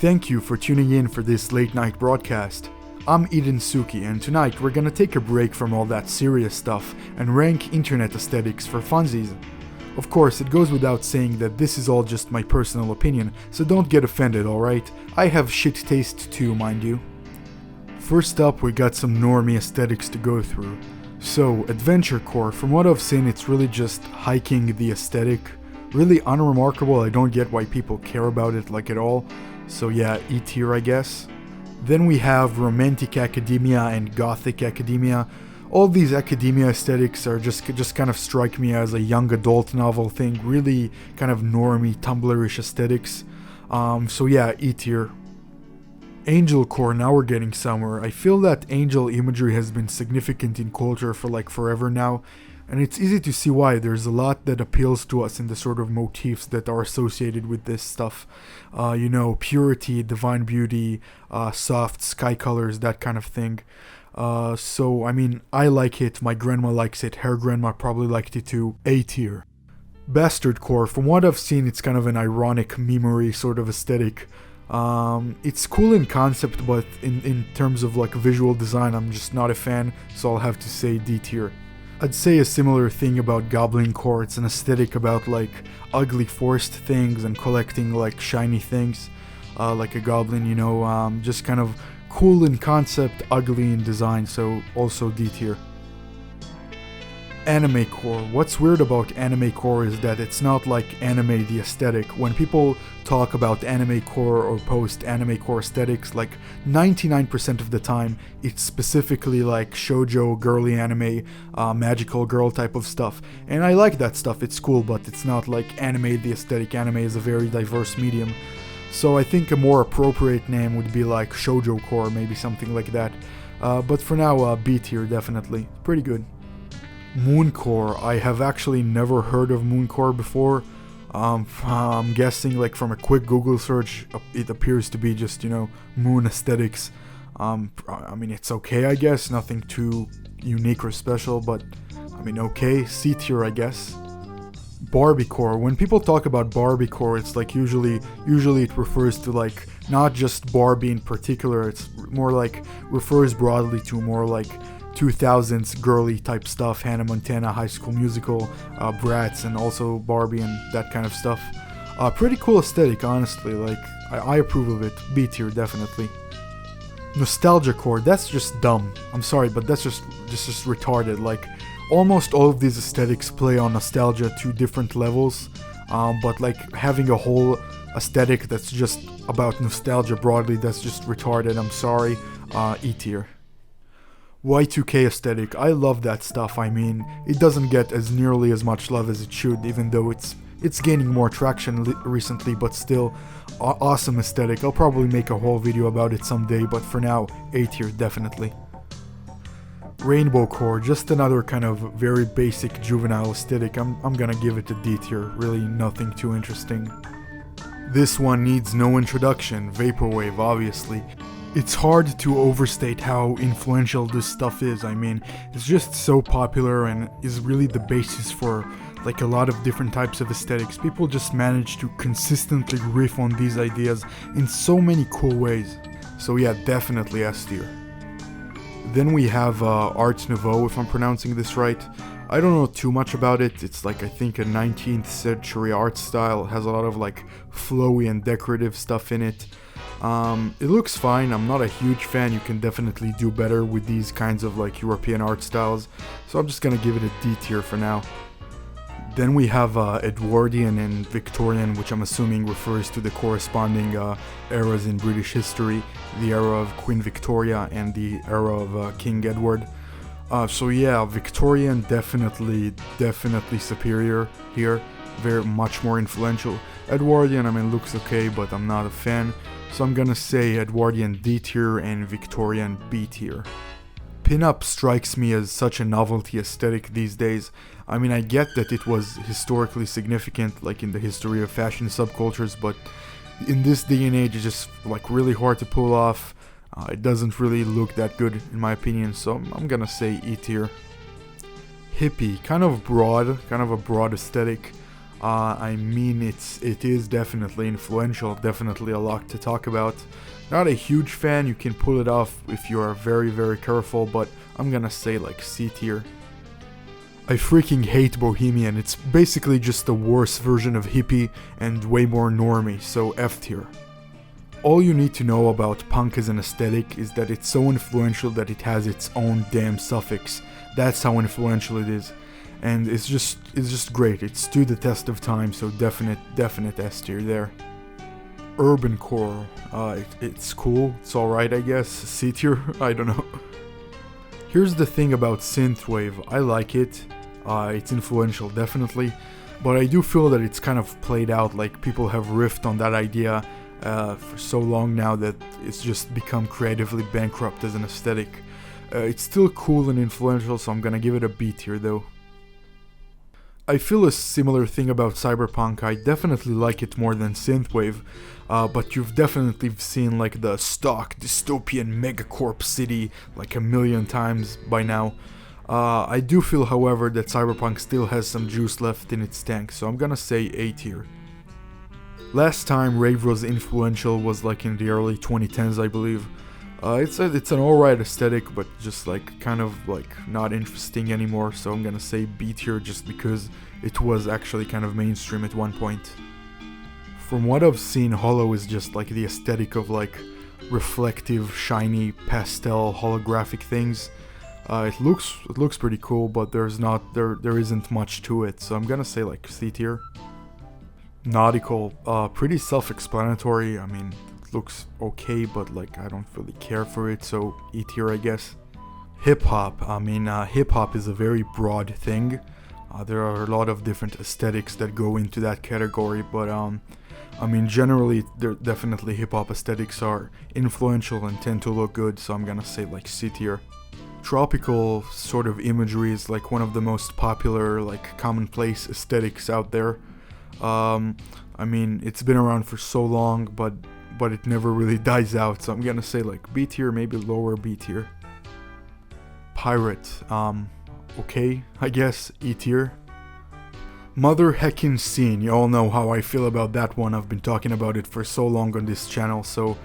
Thank you for tuning in for this late night broadcast. I'm Eden Suki, and tonight we're gonna take a break from all that serious stuff and rank internet aesthetics for funsies. Of course, it goes without saying that this is all just my personal opinion, so don't get offended, alright? I have shit taste too, mind you. First up, we got some normie aesthetics to go through. So, adventurecore, from what I've seen, it's really just hiking the aesthetic. Really unremarkable, I don't get why people care about it like at all. So yeah, etier I guess. Then we have romantic academia and gothic academia. All these academia aesthetics are just kind of strike me as a young adult novel thing, really kind of normie, Tumblr-ish aesthetics. So yeah, etier. Angelcore, now we're getting somewhere. I feel that angel imagery has been significant in culture for like forever now, and it's easy to see why. There's a lot that appeals to us in the sort of motifs that are associated with this stuff. Purity, divine beauty, soft sky colors, that kind of thing. So, I mean, I like it, my grandma likes it, her grandma probably liked it too. A tier. Bastardcore, from what I've seen, it's kind of an ironic memery sort of aesthetic. It's cool in concept, but in terms of like visual design, I'm just not a fan, so I'll have to say D tier. I'd say a similar thing about Goblincore. It's an aesthetic about like ugly forced things and collecting like shiny things, like a goblin, just kind of cool in concept, ugly in design, so also D tier. Animecore. What's weird about animecore is that it's not like anime the aesthetic. When people talk about animecore or post animecore aesthetics, like 99% of the time it's specifically like shoujo, girly anime, magical girl type of stuff. And I like that stuff, it's cool, but it's not like anime the aesthetic. Anime is a very diverse medium. So I think a more appropriate name would be like shoujo core, maybe something like that. But for now, B tier definitely. Pretty good. Mooncore. I have actually never heard of Mooncore before. I'm guessing like from a quick Google search, it appears to be just, moon aesthetics. I mean, it's okay, I guess. Nothing too unique or special, but I mean, okay. C tier, I guess. Barbiecore. When people talk about Barbiecore, it's like usually it refers to like not just Barbie in particular. It's more like refers broadly to more like 2000s girly type stuff, Hannah Montana, High School Musical, Bratz, and also Barbie and that kind of stuff. Pretty cool aesthetic, honestly. Like I approve of it. B tier definitely. Nostalgiacore. That's just dumb. I'm sorry, but that's just retarded. Like almost all of these aesthetics play on nostalgia to different levels, but like having a whole aesthetic that's just about nostalgia broadly, that's just retarded. I'm sorry. E tier. Y2K aesthetic, I love that stuff. I mean, it doesn't get as nearly as much love as it should, even though it's gaining more traction recently, but still, awesome aesthetic. I'll probably make a whole video about it someday, but for now, A tier definitely. Rainbow Core, just another kind of very basic juvenile aesthetic. I'm gonna give it a D tier, really nothing too interesting. This one needs no introduction, Vaporwave obviously. It's hard to overstate how influential this stuff is. I mean, it's just so popular and is really the basis for like a lot of different types of aesthetics. People just manage to consistently riff on these ideas in so many cool ways. So yeah, definitely S tier. Then we have Art Nouveau, if I'm pronouncing this right. I don't know too much about it. It's like, I think, a 19th century art style. It has a lot of like flowy and decorative stuff in it. It looks fine. I'm not a huge fan. You can definitely do better with these kinds of like European art styles, so I'm just gonna give it a D tier for now. Then we have Edwardian and Victorian, which I'm assuming refers to the corresponding eras in British history, the era of Queen Victoria and the era of King Edward. So yeah, Victorian definitely superior here, very much more influential. Edwardian, I mean, looks okay, but I'm not a fan. So I'm gonna say Edwardian D tier and Victorian B tier. Pinup strikes me as such a novelty aesthetic these days. I mean, I get that it was historically significant, like in the history of fashion subcultures, but in this day and age, it's just like really hard to pull off. It doesn't really look that good, in my opinion, so I'm gonna say E tier. Hippie, kind of a broad aesthetic. I mean, it is definitely influential, definitely a lot to talk about. Not a huge fan, you can pull it off if you are very, very careful, but I'm gonna say like C tier. I freaking hate bohemian, it's basically just the worst version of hippie and way more normie, so F tier. All you need to know about punk as an aesthetic is that it's so influential that it has its own damn suffix. That's how influential it is. And it's just great. It stood the test of time, so definite S tier there. Urbancore, it's cool, it's alright I guess. C tier, I don't know. Here's the thing about synthwave, I like it. It's influential, definitely. But I do feel that it's kind of played out, like people have riffed on that idea for so long now that it's just become creatively bankrupt as an aesthetic. It's still cool and influential, so I'm gonna give it a B tier though. I feel a similar thing about cyberpunk. I definitely like it more than synthwave, but you've definitely seen like the stock dystopian megacorp city like a million times by now. I do feel, however, that cyberpunk still has some juice left in its tank, so I'm gonna say A tier. Last time rave was influential was like in the early 2010s, I believe. It's an alright aesthetic, but just like kind of like not interesting anymore, so I'm gonna say B tier just because it was actually kind of mainstream at one point. From what I've seen, holo is just like the aesthetic of like reflective, shiny, pastel, holographic things. It looks pretty cool, but there isn't much to it, so I'm gonna say like C tier. Nautical, pretty self-explanatory. I mean, looks okay, but like I don't really care for it, so E tier I guess. Hip-hop, I mean hip-hop is a very broad thing. There are a lot of different aesthetics that go into that category, but I mean generally definitely hip-hop aesthetics are influential and tend to look good, so I'm gonna say like C tier. Tropical sort of imagery is like one of the most popular, like commonplace aesthetics out there. I mean, it's been around for so long, but it never really dies out, so I'm gonna say like B tier, maybe lower B tier. Pirate, okay, I guess, E tier. Mother heckin' scene, you all know how I feel about that one. I've been talking about it for so long on this channel, so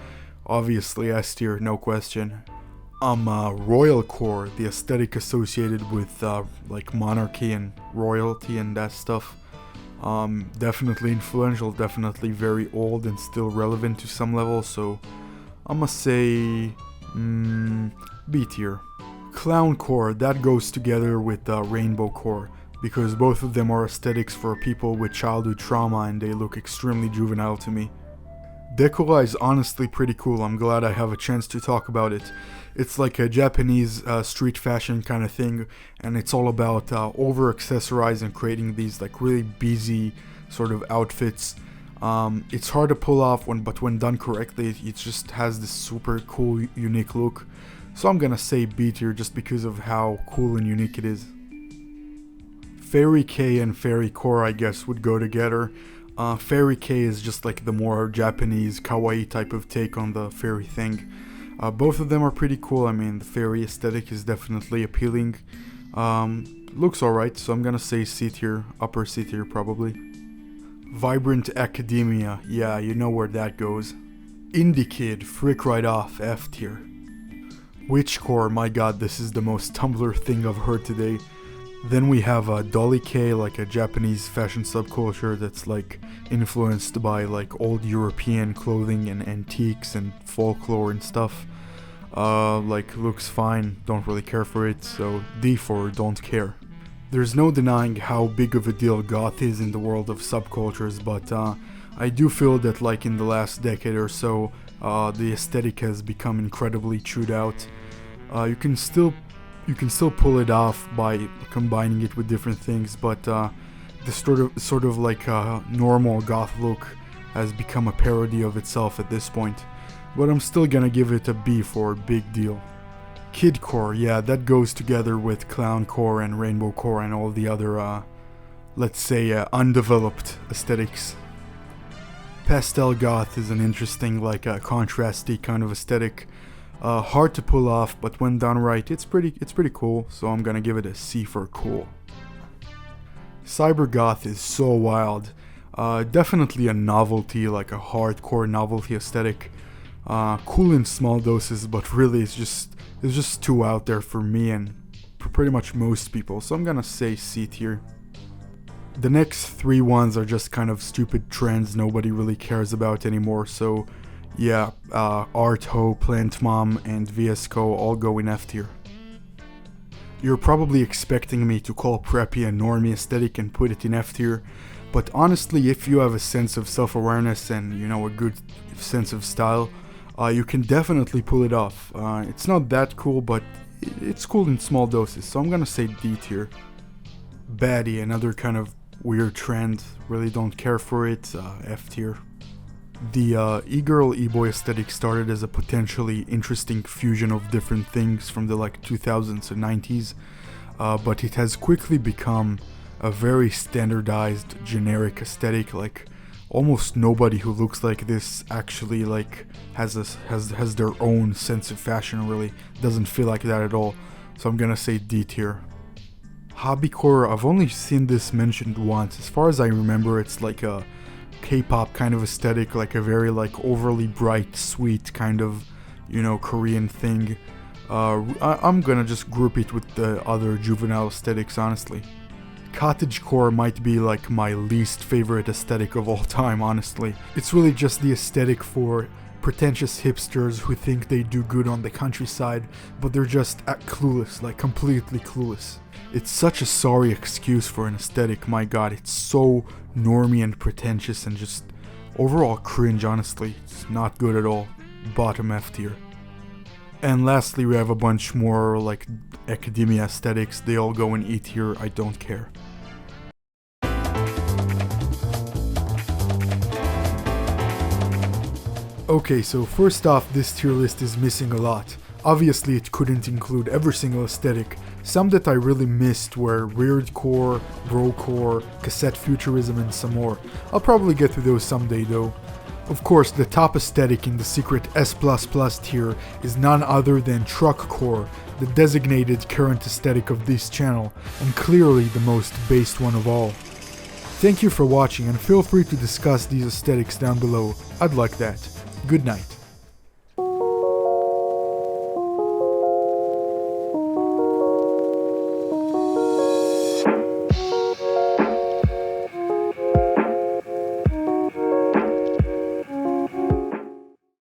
obviously S tier, no question. Royal core, the aesthetic associated with like monarchy and royalty and that stuff. Definitely influential, definitely very old and still relevant to some level, so I'ma say B tier. Clown core, that goes together with rainbow core, because both of them are aesthetics for people with childhood trauma and they look extremely juvenile to me. Decora is honestly pretty cool, I'm glad I have a chance to talk about it. It's like a Japanese street fashion kind of thing, and it's all about over-accessorizing and creating these like really busy sort of outfits. It's hard to pull off, but when done correctly, it just has this super cool, unique look. So I'm gonna say B tier just because of how cool and unique it is. Fairy K and Fairy Core, I guess, would go together. Fairy K is just like the more Japanese kawaii type of take on the fairy thing. Both of them are pretty cool. I mean, the fairy aesthetic is definitely appealing. Looks alright, so I'm gonna say C tier, upper C tier probably. Vibrant Academia, yeah, you know where that goes. Indie Kid, frick right off, F tier. Witchcore, my god, this is the most Tumblr thing I've heard today. Then we have dollyk, like a Japanese fashion subculture that's like influenced by like old European clothing and antiques and folklore and stuff. Like looks fine, don't really care for it, so D for don't care. There's no denying how big of a deal goth is in the world of subcultures, but I do feel that like in the last decade or so, the aesthetic has become incredibly chewed out. You can still pull it off by combining it with different things, but the sort of like normal goth look has become a parody of itself at this point. But I'm still gonna give it a B for big deal. Kidcore, yeah, that goes together with clowncore and rainbowcore and all the other, let's say, undeveloped aesthetics. Pastelgoth is an interesting, like, contrasty kind of aesthetic. Hard to pull off, but when done right, it's pretty cool, so I'm gonna give it a C for cool. Cybergoth is so wild. Definitely a novelty, like a hardcore novelty aesthetic. Cool in small doses, but really it's just too out there for me and for pretty much most people, so I'm gonna say C tier. The next three ones are just kind of stupid trends nobody really cares about anymore, so yeah, Art Ho, Plant Mom, and VS Co all go in F tier. You're probably expecting me to call preppy a normie aesthetic and put it in F tier, but honestly, if you have a sense of self-awareness and, you know, a good sense of style, you can definitely pull it off. It's not that cool, but it's cool in small doses, so I'm gonna say D tier. Baddie, another kind of weird trend, really don't care for it, F tier. The e-girl e-boy aesthetic started as a potentially interesting fusion of different things from the like 2000s and 90s, but it has quickly become a very standardized, generic aesthetic. Like almost nobody who looks like this actually like has their own sense of fashion. Really doesn't feel like that at all. So I'm gonna say D tier. Hobbycore, I've only seen this mentioned once. As far as I remember, it's like a K-pop kind of aesthetic, like a very like overly bright, sweet kind of, you know, Korean thing. I'm gonna just group it with the other juvenile aesthetics, honestly. Cottagecore might be like my least favorite aesthetic of all time, honestly. It's really just the aesthetic for pretentious hipsters who think they do good on the countryside, but they're just clueless, like completely clueless. It's such a sorry excuse for an aesthetic, my god, it's so normie and pretentious and just overall cringe, honestly. It's not good at all. Bottom F tier. And lastly, we have a bunch more like academia aesthetics. They all go in E tier, I don't care. Okay, so first off, this tier list is missing a lot. Obviously, it couldn't include every single aesthetic. Some that I really missed were weirdcore, brocore, cassette futurism, and some more. I'll probably get to those someday though. Of course, the top aesthetic in the secret S++ tier is none other than truckcore, the designated current aesthetic of this channel, and clearly the most based one of all. Thank you for watching, and feel free to discuss these aesthetics down below. I'd like that. Good night.